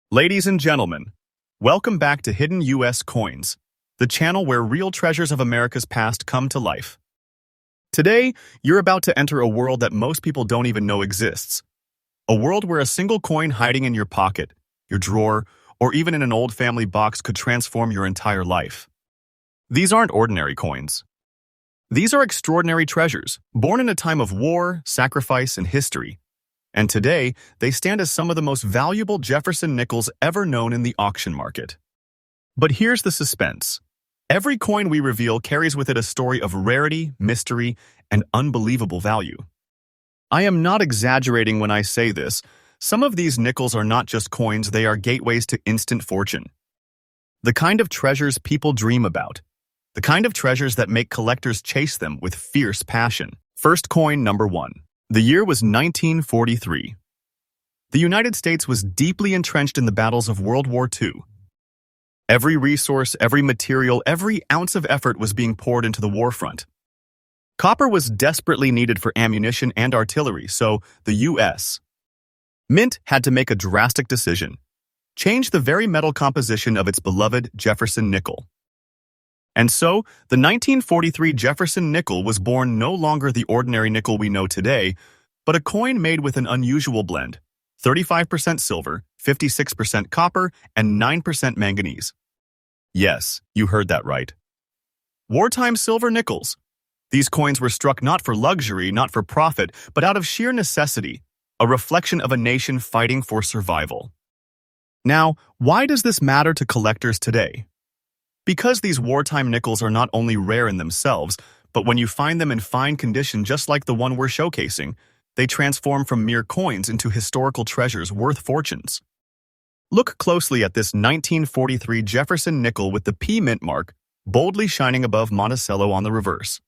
Ladies and gentlemen, welcome back to Hidden U.S. Coins, the channel where real treasures of America's past come to life. Today, you're about to enter a world that most people don't even know exists. A world where a single coin hiding in your pocket, your drawer, or even in an old family box could transform your entire life. These aren't ordinary coins. These are extraordinary treasures, born in a time of war, sacrifice, and history. And today, they stand as some of the most valuable Jefferson nickels ever known in the auction market. But here's the suspense. Every coin we reveal carries with it a story of rarity, mystery, and unbelievable value. I am not exaggerating when I say this. Some of these nickels are not just coins, they are gateways to instant fortune. The kind of treasures people dream about. The kind of treasures that make collectors chase them with fierce passion. First coin number 1. The year was 1943. The United States was deeply entrenched in the battles of World War II. Every resource, every material, every ounce of effort was being poured into the war front. Copper was desperately needed for ammunition and artillery, so the U.S. Mint had to make a drastic decision: change the very metal composition of its beloved Jefferson nickel. And so, the 1943 Jefferson nickel was born no longer the ordinary nickel we know today, but a coin made with an unusual blend: 35% silver, 56% copper, and 9% manganese. Yes, you heard that right. Wartime silver nickels. These coins were struck not for luxury, not for profit, but out of sheer necessity, a reflection of a nation fighting for survival. Now, why does this matter to collectors today? Because these wartime nickels are not only rare in themselves, but when you find them in fine condition just like the one we're showcasing, they transform from mere coins into historical treasures worth fortunes. Look closely at this 1943 Jefferson nickel with the P mint mark boldly shining above Monticello on the reverse.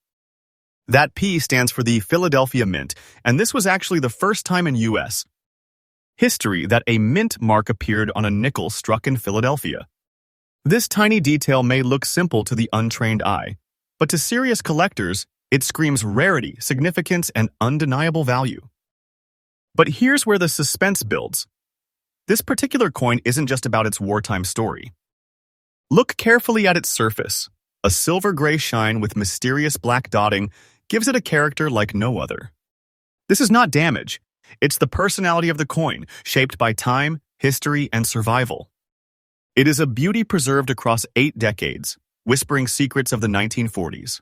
That P stands for the Philadelphia Mint, and this was actually the first time in U.S. history that a mint mark appeared on a nickel struck in Philadelphia. This tiny detail may look simple to the untrained eye, but to serious collectors, it screams rarity, significance, and undeniable value. But here's where the suspense builds. This particular coin isn't just about its wartime story. Look carefully at its surface. A silver-gray shine with mysterious black dotting gives it a character like no other. This is not damage. It's the personality of the coin, shaped by time, history, and survival. It is a beauty preserved across 8 decades, whispering secrets of the 1940s.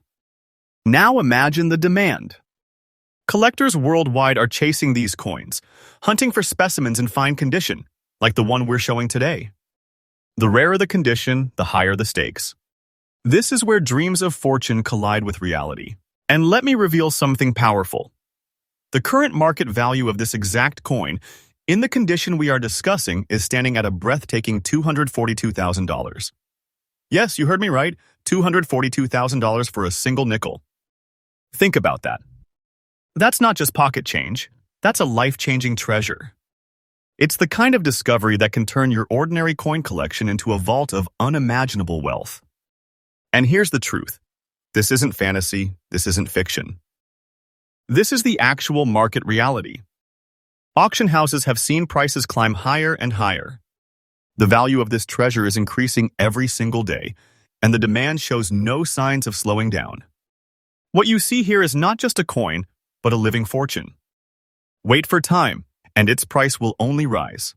Now imagine the demand. Collectors worldwide are chasing these coins, hunting for specimens in fine condition, like the one we're showing today. The rarer the condition, the higher the stakes. This is where dreams of fortune collide with reality. And let me reveal something powerful. The current market value of this exact coin, in the condition we are discussing, is standing at a breathtaking $242,000. Yes, you heard me right, $242,000 for a single nickel. Think about that. That's not just pocket change, that's a life-changing treasure. It's the kind of discovery that can turn your ordinary coin collection into a vault of unimaginable wealth. And here's the truth. This isn't fantasy, this isn't fiction. This is the actual market reality. Auction houses have seen prices climb higher and higher. The value of this treasure is increasing every single day, and the demand shows no signs of slowing down. What you see here is not just a coin, but a living fortune. Wait for time, and its price will only rise.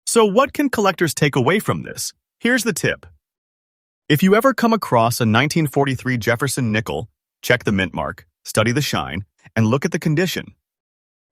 So what can collectors take away from this? Here's the tip. If you ever come across a 1943 Jefferson nickel, check the mint mark, study the shine, and look at the condition.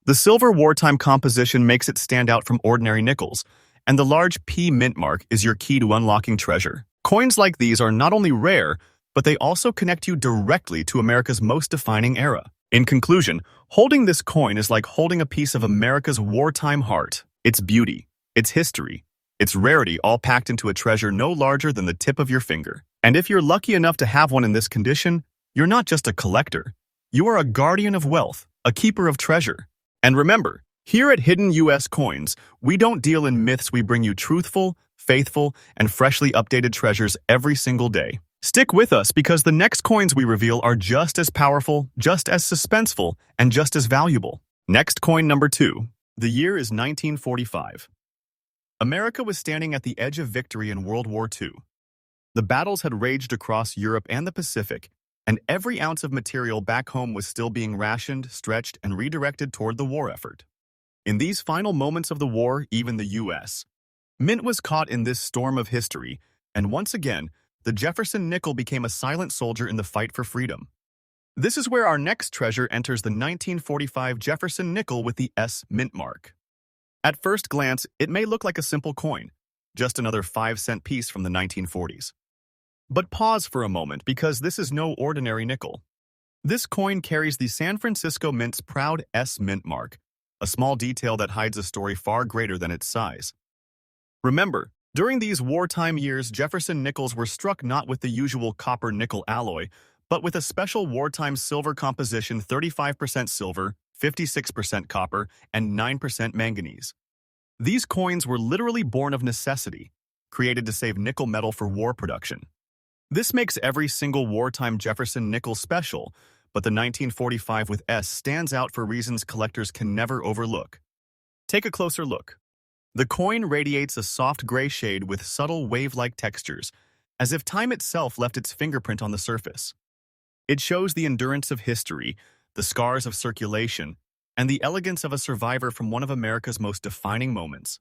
The silver wartime composition makes it stand out from ordinary nickels, and the large P mint mark is your key to unlocking treasure. Coins like these are not only rare, but they also connect you directly to America's most defining era. In conclusion, holding this coin is like holding a piece of America's wartime heart. Its beauty, its history, its rarity all packed into a treasure no larger than the tip of your finger. And if you're lucky enough to have one in this condition, you're not just a collector. You are a guardian of wealth, a keeper of treasure. And remember, here at Hidden U.S. Coins, we don't deal in myths, we bring you truthful, faithful, and freshly updated treasures every single day. Stick with us because the next coins we reveal are just as powerful, just as suspenseful, and just as valuable. Next coin number 2. The year is 1945. America was standing at the edge of victory in World War II. The battles had raged across Europe and the Pacific, and every ounce of material back home was still being rationed, stretched, and redirected toward the war effort. In these final moments of the war, even the U.S. Mint was caught in this storm of history, and once again, the Jefferson nickel became a silent soldier in the fight for freedom. This is where our next treasure enters the 1945 Jefferson nickel with the S mint mark. At first glance, it may look like a simple coin, just another 5-cent piece from the 1940s. But pause for a moment because this is no ordinary nickel. This coin carries the San Francisco Mint's proud S mint mark, a small detail that hides a story far greater than its size. Remember, during these wartime years, Jefferson nickels were struck not with the usual copper-nickel alloy, but with a special wartime silver composition: 35% silver, 56% copper, and 9% manganese. These coins were literally born of necessity, created to save nickel metal for war production. This makes every single wartime Jefferson nickel special, but the 1945 with S stands out for reasons collectors can never overlook. Take a closer look. The coin radiates a soft gray shade with subtle wave-like textures, as if time itself left its fingerprint on the surface. It shows the endurance of history, the scars of circulation, and the elegance of a survivor from one of America's most defining moments.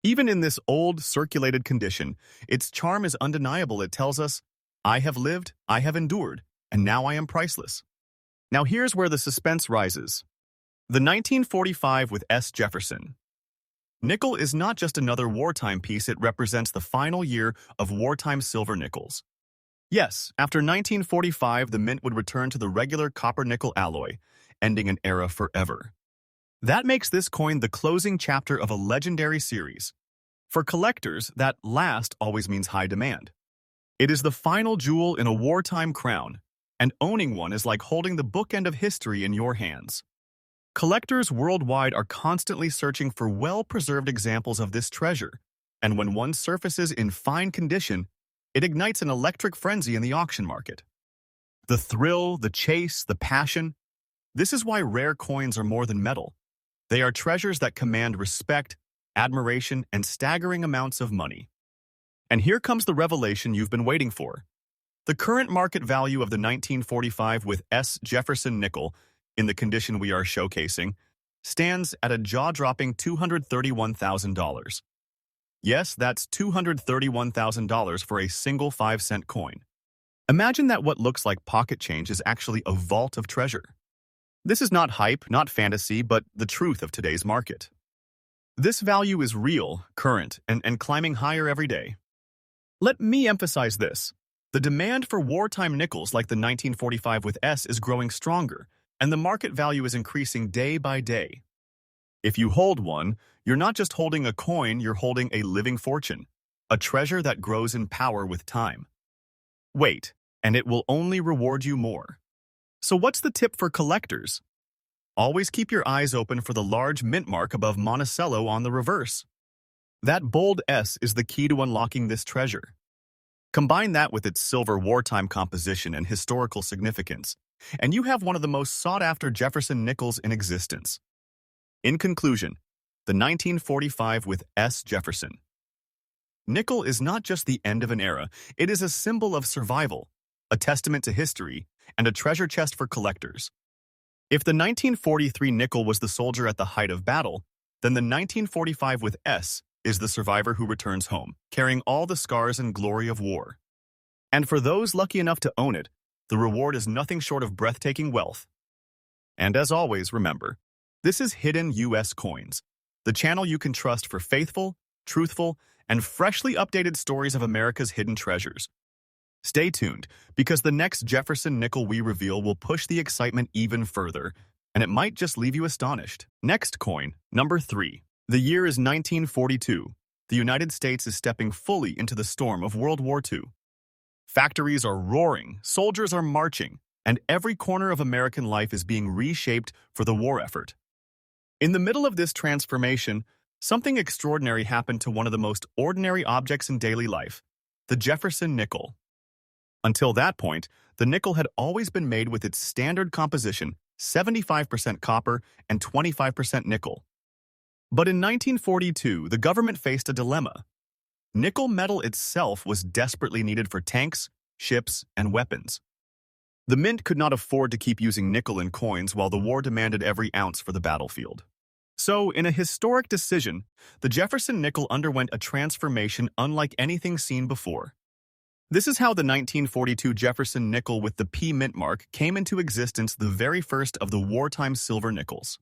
Even in this old, circulated condition, its charm is undeniable. It tells us, "I have lived, I have endured, and now I am priceless." Now here's where the suspense rises. The 1945 with S. Jefferson. Nickel is not just another wartime piece, it represents the final year of wartime silver nickels. Yes, after 1945, the mint would return to the regular copper-nickel alloy, ending an era forever. That makes this coin the closing chapter of a legendary series. For collectors, that last always means high demand. It is the final jewel in a wartime crown, and owning one is like holding the bookend of history in your hands. Collectors worldwide are constantly searching for well-preserved examples of this treasure, and when one surfaces in fine condition, it ignites an electric frenzy in the auction market. The thrill, the chase, the passion. This is why rare coins are more than metal. They are treasures that command respect, admiration, and staggering amounts of money. And here comes the revelation you've been waiting for. The current market value of the 1945 with S. Jefferson nickel, in the condition we are showcasing, stands at a jaw-dropping $231,000. Yes, that's $231,000 for a single 5-cent coin. Imagine that what looks like pocket change is actually a vault of treasure. This is not hype, not fantasy, but the truth of today's market. This value is real, current, and climbing higher every day. Let me emphasize this. The demand for wartime nickels like the 1945 with S is growing stronger, and the market value is increasing day by day. If you hold one, you're not just holding a coin, you're holding a living fortune, a treasure that grows in power with time. Wait, and it will only reward you more. So what's the tip for collectors? Always keep your eyes open for the large mint mark above Monticello on the reverse. That bold S is the key to unlocking this treasure. Combine that with its silver wartime composition and historical significance, and you have one of the most sought-after Jefferson nickels in existence. In conclusion, the 1945 with S. Jefferson. Nickel is not just the end of an era, it is a symbol of survival, a testament to history, and a treasure chest for collectors. If the 1943 nickel was the soldier at the height of battle, then the 1945 with S is the survivor who returns home, carrying all the scars and glory of war. And for those lucky enough to own it, the reward is nothing short of breathtaking wealth. And as always, remember, this is Hidden U.S. Coins, the channel you can trust for faithful, truthful, and freshly updated stories of America's hidden treasures. Stay tuned, because the next Jefferson nickel we reveal will push the excitement even further, and it might just leave you astonished. Next coin, number 3. The year is 1942. The United States is stepping fully into the storm of World War II. Factories are roaring, soldiers are marching, and every corner of American life is being reshaped for the war effort. In the middle of this transformation, something extraordinary happened to one of the most ordinary objects in daily life, the Jefferson nickel. Until that point, the nickel had always been made with its standard composition, 75% copper and 25% nickel. But in 1942, the government faced a dilemma. Nickel metal itself was desperately needed for tanks, ships, and weapons. The mint could not afford to keep using nickel in coins while the war demanded every ounce for the battlefield. So, in a historic decision, the Jefferson nickel underwent a transformation unlike anything seen before. This is how the 1942 Jefferson nickel with the P mint mark came into existence, the very first of the wartime silver nickels.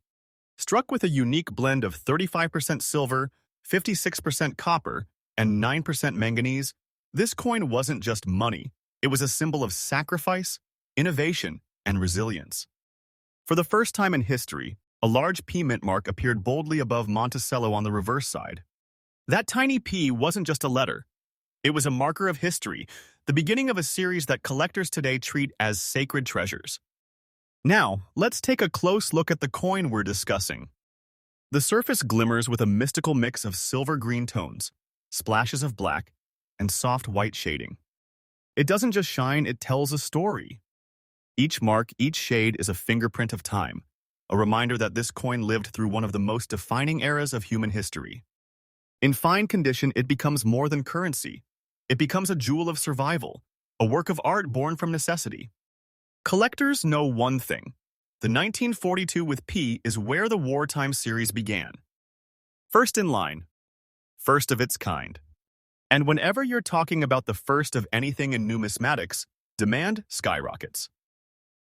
Struck with a unique blend of 35% silver, 56% copper, and 9% manganese, this coin wasn't just money, it was a symbol of sacrifice, innovation, and resilience. For the first time in history, a large P mint mark appeared boldly above Monticello on the reverse side. That tiny P wasn't just a letter. It was a marker of history, the beginning of a series that collectors today treat as sacred treasures. Now, let's take a close look at the coin we're discussing. The surface glimmers with a mystical mix of silver-green tones, splashes of black, and soft white shading. It doesn't just shine, it tells a story. Each mark, each shade is a fingerprint of time, a reminder that this coin lived through one of the most defining eras of human history. In fine condition, it becomes more than currency. It becomes a jewel of survival, a work of art born from necessity. Collectors know one thing. The 1942 with P is where the wartime series began. First in line, first of its kind. And whenever you're talking about the first of anything in numismatics, demand skyrockets.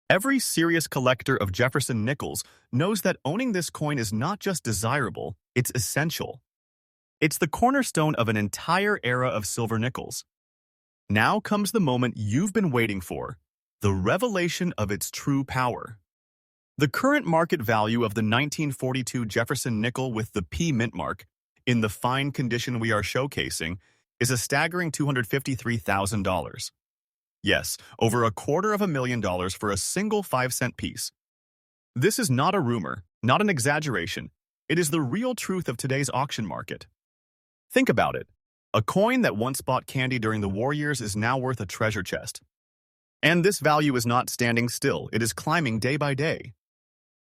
Every serious collector of Jefferson nickels knows that owning this coin is not just desirable, it's essential. It's the cornerstone of an entire era of silver nickels. Now comes the moment you've been waiting for, the revelation of its true power. The current market value of the 1942 Jefferson nickel with the P mint mark, in the fine condition we are showcasing, is a staggering $253,000. Yes, over $250,000 for a single 5-cent piece. This is not a rumor, not an exaggeration. It is the real truth of today's auction market. Think about it. A coin that once bought candy during the war years is now worth a treasure chest. And this value is not standing still, it is climbing day by day.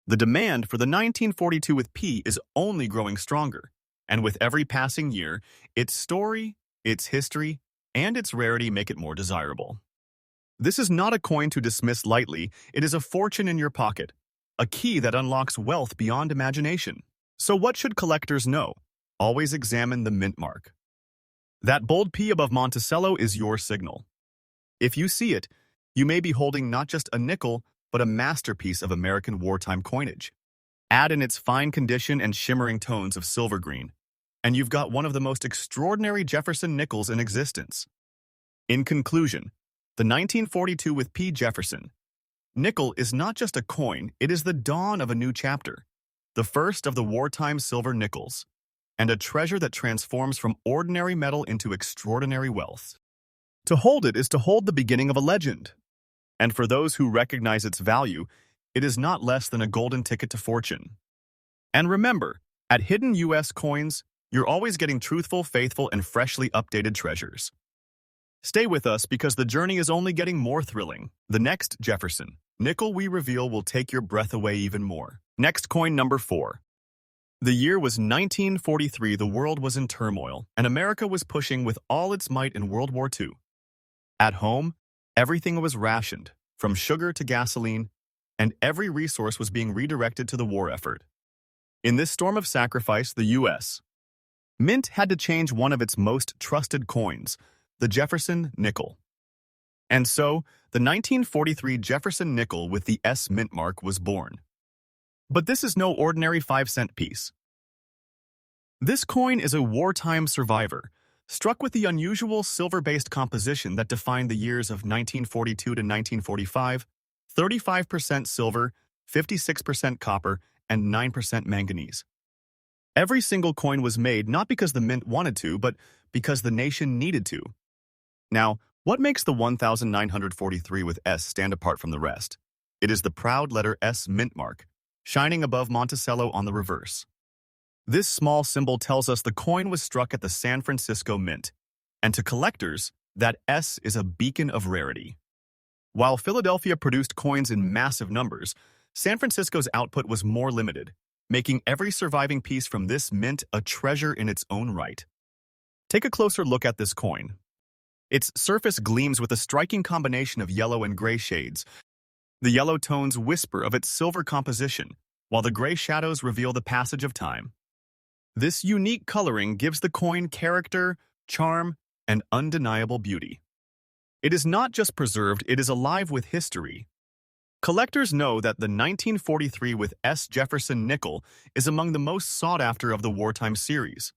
The demand for the 1942 with P is only growing stronger, and with every passing year, its story, its history, and its rarity make it more desirable. This is not a coin to dismiss lightly, it is a fortune in your pocket, a key that unlocks wealth beyond imagination. So what should collectors know? Always examine the mint mark. That bold P above Monticello is your signal. If you see it, you may be holding not just a nickel, but a masterpiece of American wartime coinage. Add in its fine condition and shimmering tones of silver green, and you've got one of the most extraordinary Jefferson nickels in existence. In conclusion, the 1942 with P. Jefferson nickel is not just a coin, it is the dawn of a new chapter, the first of the wartime silver nickels, and a treasure that transforms from ordinary metal into extraordinary wealth. To hold it is to hold the beginning of a legend. And for those who recognize its value, it is not less than a golden ticket to fortune. And remember, at Hidden US Coins, you're always getting truthful, faithful, and freshly updated treasures. Stay with us because the journey is only getting more thrilling. The next Jefferson nickel we reveal will take your breath away even more. Next coin number 4. The year was 1943. The world was in turmoil, and America was pushing with all its might in World War II. At home, everything was rationed, from sugar to gasoline, and every resource was being redirected to the war effort. In this storm of sacrifice, the U.S. Mint had to change one of its most trusted coins, the Jefferson nickel. And so, the 1943 Jefferson nickel with the S mint mark was born. But this is no ordinary 5-cent piece. This coin is a wartime survivor, struck with the unusual silver-based composition that defined the years of 1942 to 1945, 35% silver, 56% copper, and 9% manganese. Every single coin was made not because the mint wanted to, but because the nation needed to. Now, what makes the 1943 with S stand apart from the rest? It is the proud letter S mint mark, shining above Monticello on the reverse. This small symbol tells us the coin was struck at the San Francisco Mint, and to collectors, that S is a beacon of rarity. While Philadelphia produced coins in massive numbers, San Francisco's output was more limited, making every surviving piece from this mint a treasure in its own right. Take a closer look at this coin. Its surface gleams with a striking combination of yellow and gray shades. The yellow tones whisper of its silver composition, while the gray shadows reveal the passage of time. This unique coloring gives the coin character, charm, and undeniable beauty. It is not just preserved, it is alive with history. Collectors know that the 1943 with S. Jefferson nickel is among the most sought-after of the wartime series.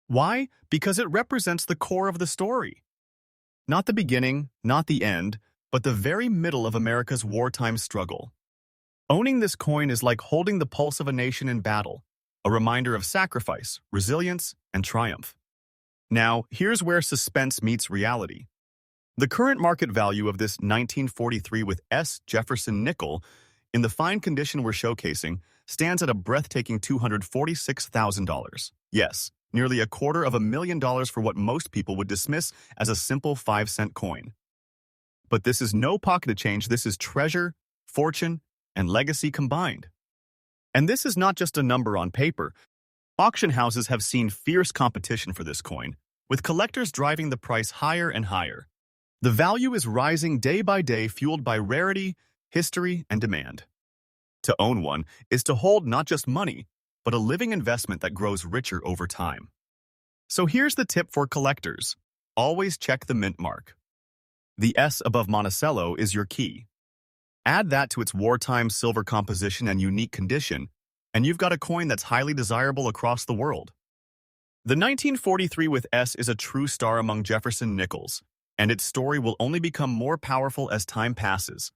Why? Because it represents the core of the story. Not the beginning, not the end, but the very middle of America's wartime struggle. Owning this coin is like holding the pulse of a nation in battle, a reminder of sacrifice, resilience, and triumph. Now, here's where suspense meets reality. The current market value of this 1943 with S. Jefferson nickel, in the fine condition we're showcasing, stands at a breathtaking $246,000. Yes, nearly $250,000 for what most people would dismiss as a simple 5-cent coin. But this is no pocket of change, this is treasure, fortune, and legacy combined. And this is not just a number on paper. Auction houses have seen fierce competition for this coin, with collectors driving the price higher and higher. The value is rising day by day, fueled by rarity, history, and demand. To own one is to hold not just money, but a living investment that grows richer over time. So here's the tip for collectors. Always check the mint mark. The S above Monticello is your key. Add that to its wartime silver composition and unique condition, and you've got a coin that's highly desirable across the world. The 1943 with S is a true star among Jefferson nickels, and its story will only become more powerful as time passes.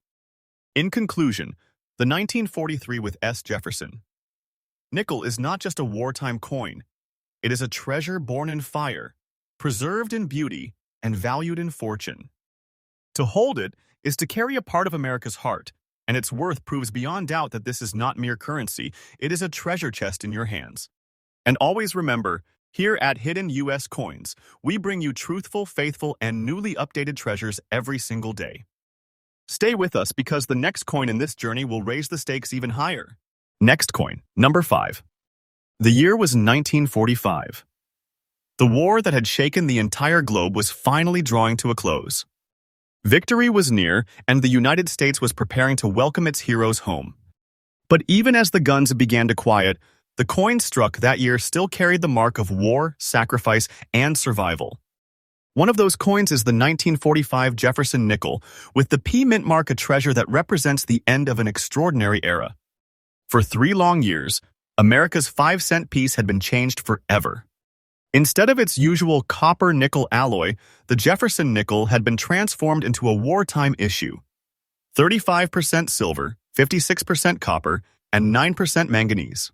In conclusion, the 1943 with S. Jefferson nickel is not just a wartime coin. It is a treasure born in fire, preserved in beauty, and valued in fortune. To hold it is to carry a part of America's heart, and its worth proves beyond doubt that this is not mere currency, it is a treasure chest in your hands. And always remember, here at Hidden US Coins, we bring you truthful, faithful, and newly updated treasures every single day. Stay with us because the next coin in this journey will raise the stakes even higher. Next coin, number 5. The year was 1945. The war that had shaken the entire globe was finally drawing to a close. Victory was near, and the United States was preparing to welcome its heroes home. But even as the guns began to quiet, the coin struck that year still carried the mark of war, sacrifice, and survival. One of those coins is the 1945 Jefferson nickel, with the P mint mark, a treasure that represents the end of an extraordinary era. For 3 long years, America's 5-cent piece had been changed forever. Instead of its usual copper-nickel alloy, the Jefferson nickel had been transformed into a wartime issue. 35% silver, 56% copper, and 9% manganese.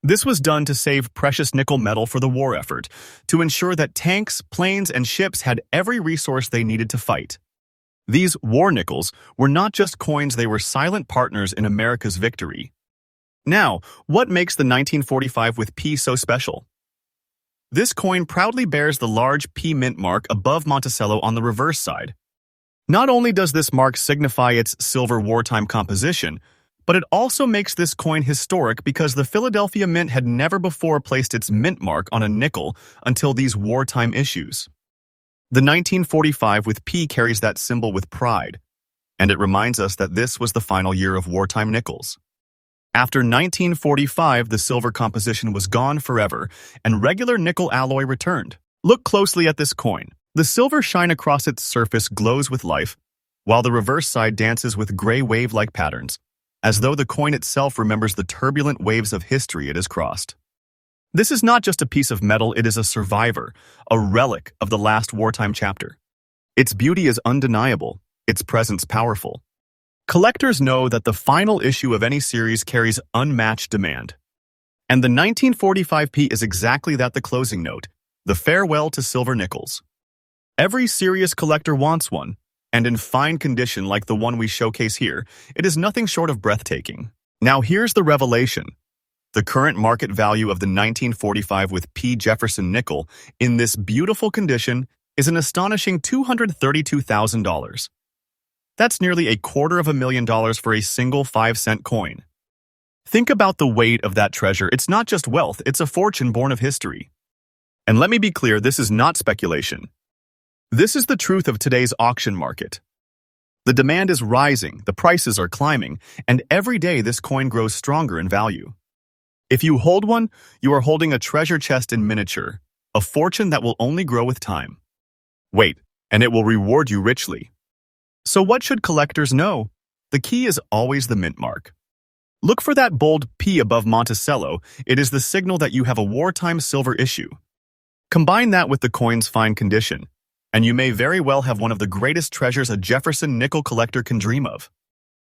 This was done to save precious nickel metal for the war effort, to ensure that tanks, planes, and ships had every resource they needed to fight. These war nickels were not just coins, they were silent partners in America's victory. Now, what makes the 1945 with P so special? This coin proudly bears the large P mint mark above Monticello on the reverse side. Not only does this mark signify its silver wartime composition, but it also makes this coin historic because the Philadelphia Mint had never before placed its mint mark on a nickel until these wartime issues. The 1945 with P carries that symbol with pride, and it reminds us that this was the final year of wartime nickels. After 1945, the silver composition was gone forever, and regular nickel alloy returned. Look closely at this coin. The silver shine across its surface glows with life, while the reverse side dances with gray wave-like patterns, as though the coin itself remembers the turbulent waves of history it has crossed. This is not just a piece of metal, it is a survivor, a relic of the last wartime chapter. Its beauty is undeniable, its presence powerful. Collectors know that the final issue of any series carries unmatched demand. And the 1945P is exactly that, the closing note, the farewell to silver nickels. Every serious collector wants one, and in fine condition like the one we showcase here, it is nothing short of breathtaking. Now here's the revelation. The current market value of the 1945 with P Jefferson nickel in this beautiful condition is an astonishing $232,000. That's nearly $250,000 for a single 5-cent coin. Think about the weight of that treasure. It's not just wealth, it's a fortune born of history. And let me be clear, this is not speculation. This is the truth of today's auction market. The demand is rising, the prices are climbing, and every day this coin grows stronger in value. If you hold one, you are holding a treasure chest in miniature, a fortune that will only grow with time. Wait, and it will reward you richly. So what should collectors know? The key is always the mint mark. Look for that bold P above Monticello. It is the signal that you have a wartime silver issue. Combine that with the coin's fine condition, and you may very well have one of the greatest treasures a Jefferson nickel collector can dream of.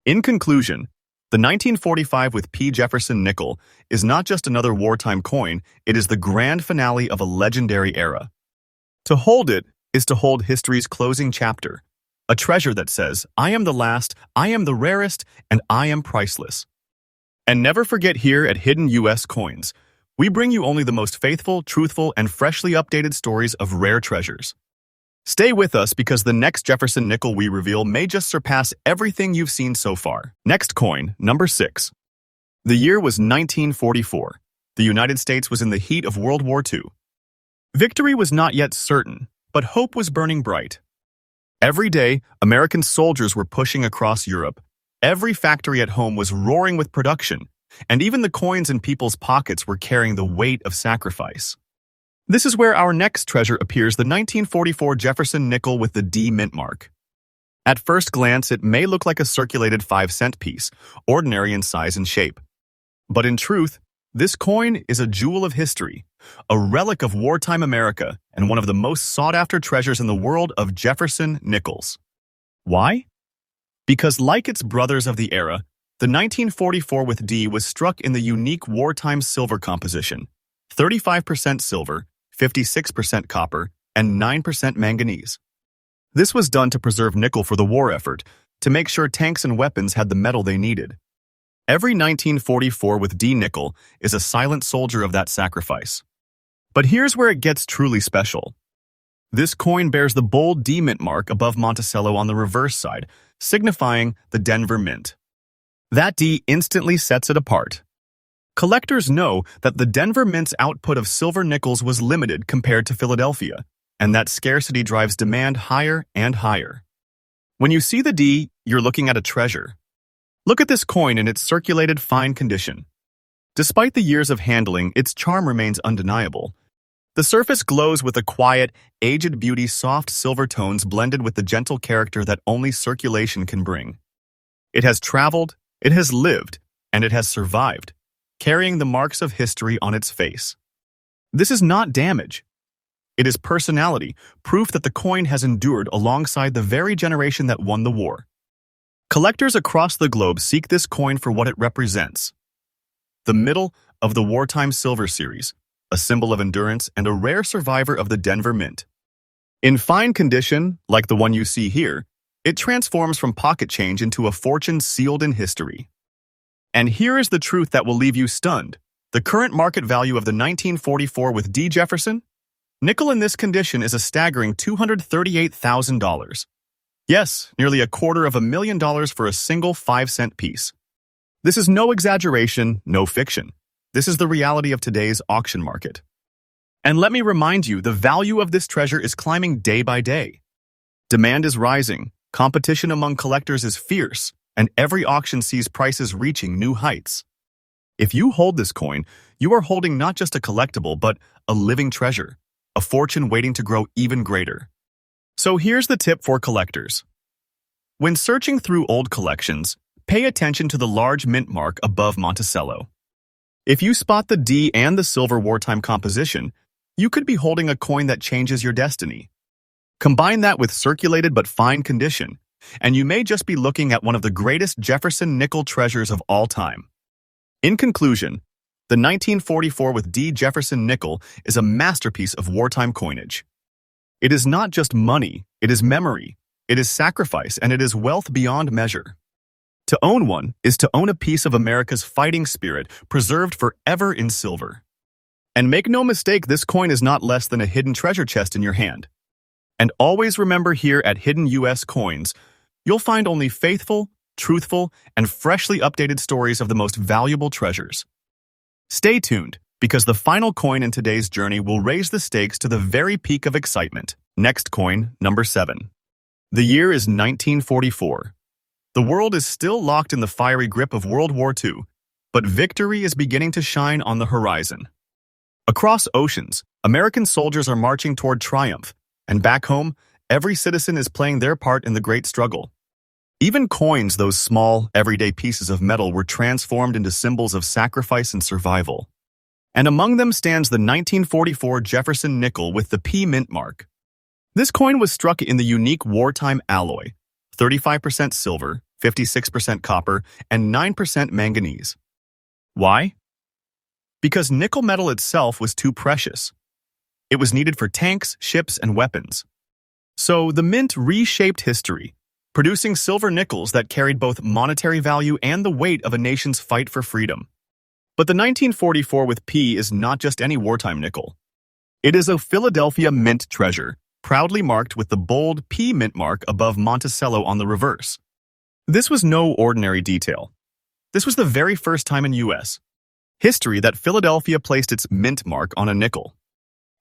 In conclusion, the 1945 with P. Jefferson nickel is not just another wartime coin, it is the grand finale of a legendary era. To hold it is to hold history's closing chapter, a treasure that says, I am the last, I am the rarest, and I am priceless. And never forget, here at Hidden US Coins, we bring you only the most faithful, truthful, and freshly updated stories of rare treasures. Stay with us because the next Jefferson nickel we reveal may just surpass everything you've seen so far. Next coin, number 6. The year was 1944. The United States was in the heat of World War II. Victory was not yet certain, but hope was burning bright. Every day, American soldiers were pushing across Europe. Every factory at home was roaring with production, and even the coins in people's pockets were carrying the weight of sacrifice. This is where our next treasure appears, the 1944 Jefferson nickel with the D mint mark. At first glance, it may look like a circulated 5-cent piece, ordinary in size and shape. But in truth, this coin is a jewel of history, a relic of wartime America, and one of the most sought-after treasures in the world of Jefferson nickels. Why? Because like its brothers of the era, the 1944 with D was struck in the unique wartime silver composition, 35% silver, 56% copper, and 9% manganese. This was done to preserve nickel for the war effort, to make sure tanks and weapons had the metal they needed. Every 1944 with D nickel is a silent soldier of that sacrifice. But here's where it gets truly special. This coin bears the bold D mint mark above Monticello on the reverse side, signifying the Denver Mint. That D instantly sets it apart. Collectors know that the Denver Mint's output of silver nickels was limited compared to Philadelphia, and that scarcity drives demand higher and higher. When you see the D, you're looking at a treasure. Look at this coin in its circulated fine condition. Despite the years of handling, its charm remains undeniable. The surface glows with a quiet, aged beauty, soft silver tones blended with the gentle character that only circulation can bring. It has traveled, it has lived, and it has survived, carrying the marks of history on its face. This is not damage. It is personality, proof that the coin has endured alongside the very generation that won the war. Collectors across the globe seek this coin for what it represents. The middle of the wartime silver series, a symbol of endurance and a rare survivor of the Denver Mint. In fine condition, like the one you see here, it transforms from pocket change into a fortune sealed in history. And here is the truth that will leave you stunned. The current market value of the 1944 with D. Jefferson nickel in this condition is a staggering $238,000. Yes, nearly $250,000 for a single 5-cent piece. This is no exaggeration, no fiction. This is the reality of today's auction market. And let me remind you, the value of this treasure is climbing day by day. Demand is rising, competition among collectors is fierce, and every auction sees prices reaching new heights. If you hold this coin, you are holding not just a collectible, but a living treasure, a fortune waiting to grow even greater. So here's the tip for collectors. When searching through old collections, pay attention to the large mint mark above Monticello. If you spot the D and the silver wartime composition, you could be holding a coin that changes your destiny. Combine that with circulated but fine condition, and you may just be looking at one of the greatest Jefferson nickel treasures of all time. In conclusion, the 1944 with D. Jefferson nickel is a masterpiece of wartime coinage. It is not just money, it is memory, it is sacrifice, and it is wealth beyond measure. To own one is to own a piece of America's fighting spirit, preserved forever in silver. And make no mistake, this coin is not less than a hidden treasure chest in your hand. And always remember, here at Hidden US Coins, you'll find only faithful, truthful, and freshly updated stories of the most valuable treasures. Stay tuned, because the final coin in today's journey will raise the stakes to the very peak of excitement. Next coin, number 7. The year is 1944. The world is still locked in the fiery grip of World War II, but victory is beginning to shine on the horizon. Across oceans, American soldiers are marching toward triumph, and back home, every citizen is playing their part in the great struggle. Even coins, those small, everyday pieces of metal, were transformed into symbols of sacrifice and survival. And among them stands the 1944 Jefferson nickel with the P mint mark. This coin was struck in the unique wartime alloy, 35% silver, 56% copper, and 9% manganese. Why? Because nickel metal itself was too precious. It was needed for tanks, ships, and weapons. So the mint reshaped history, producing silver nickels that carried both monetary value and the weight of a nation's fight for freedom. But the 1944 with P is not just any wartime nickel. It is a Philadelphia mint treasure, proudly marked with the bold P mint mark above Monticello on the reverse. This was no ordinary detail. This was the very first time in U.S. history that Philadelphia placed its mint mark on a nickel.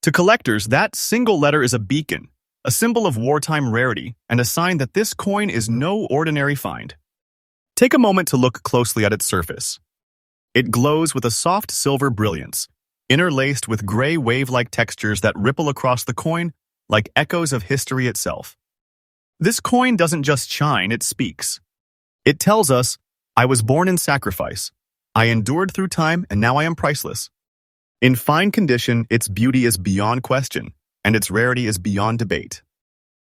To collectors, that single letter is a beacon, a symbol of wartime rarity, and a sign that this coin is no ordinary find. Take a moment to look closely at its surface. It glows with a soft silver brilliance, interlaced with gray wave-like textures that ripple across the coin like echoes of history itself. This coin doesn't just shine, it speaks. It tells us, I was born in sacrifice. I endured through time, and now I am priceless. In fine condition, its beauty is beyond question, and its rarity is beyond debate.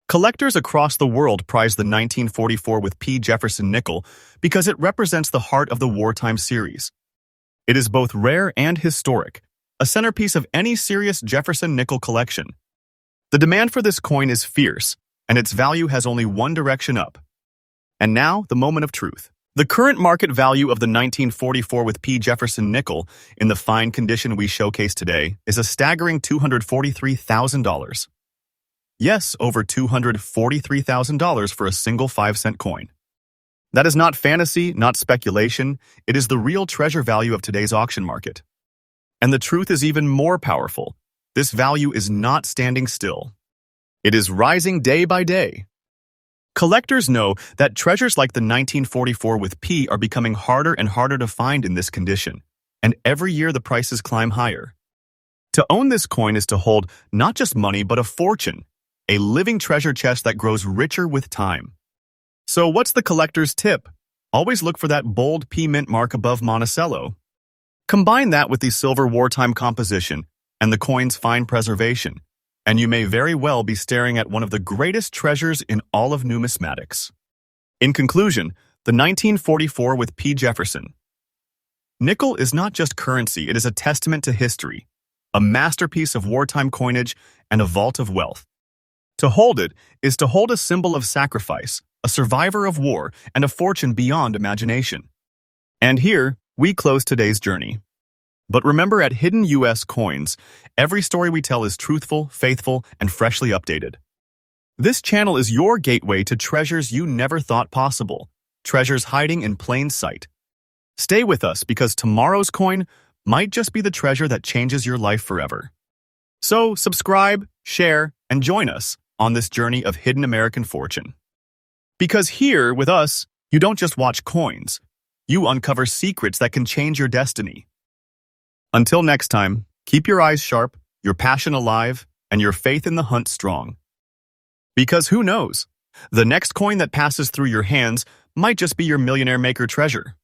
Collectors across the world prize the 1944 with P. Jefferson nickel because it represents the heart of the wartime series. It is both rare and historic, a centerpiece of any serious Jefferson nickel collection. The demand for this coin is fierce, and its value has only one direction up. And now, the moment of truth. The current market value of the 1944 with P. Jefferson nickel, in the fine condition we showcase today, is a staggering $243,000. Yes, over $243,000 for a single 5-cent coin. That is not fantasy, not speculation. It is the real treasure value of today's auction market. And the truth is even more powerful. This value is not standing still. It is rising day by day. Collectors know that treasures like the 1944 with P are becoming harder and harder to find in this condition, and every year the prices climb higher. To own this coin is to hold not just money but a fortune, a living treasure chest that grows richer with time. So what's the collector's tip? Always look for that bold P mint mark above Monticello. Combine that with the silver wartime composition and the coin's fine preservation, and you may very well be staring at one of the greatest treasures in all of numismatics. In conclusion, the 1944 with P. Jefferson nickel is not just currency, it is a testament to history, a masterpiece of wartime coinage, and a vault of wealth. To hold it is to hold a symbol of sacrifice, a survivor of war, and a fortune beyond imagination. And here, we close today's journey. But remember, at Hidden U.S. Coins, every story we tell is truthful, faithful, and freshly updated. This channel is your gateway to treasures you never thought possible, treasures hiding in plain sight. Stay with us because tomorrow's coin might just be the treasure that changes your life forever. So subscribe, share, and join us on this journey of hidden American fortune. Because here, with us, you don't just watch coins, you uncover secrets that can change your destiny. Until next time, keep your eyes sharp, your passion alive, and your faith in the hunt strong. Because who knows? The next coin that passes through your hands might just be your millionaire maker treasure.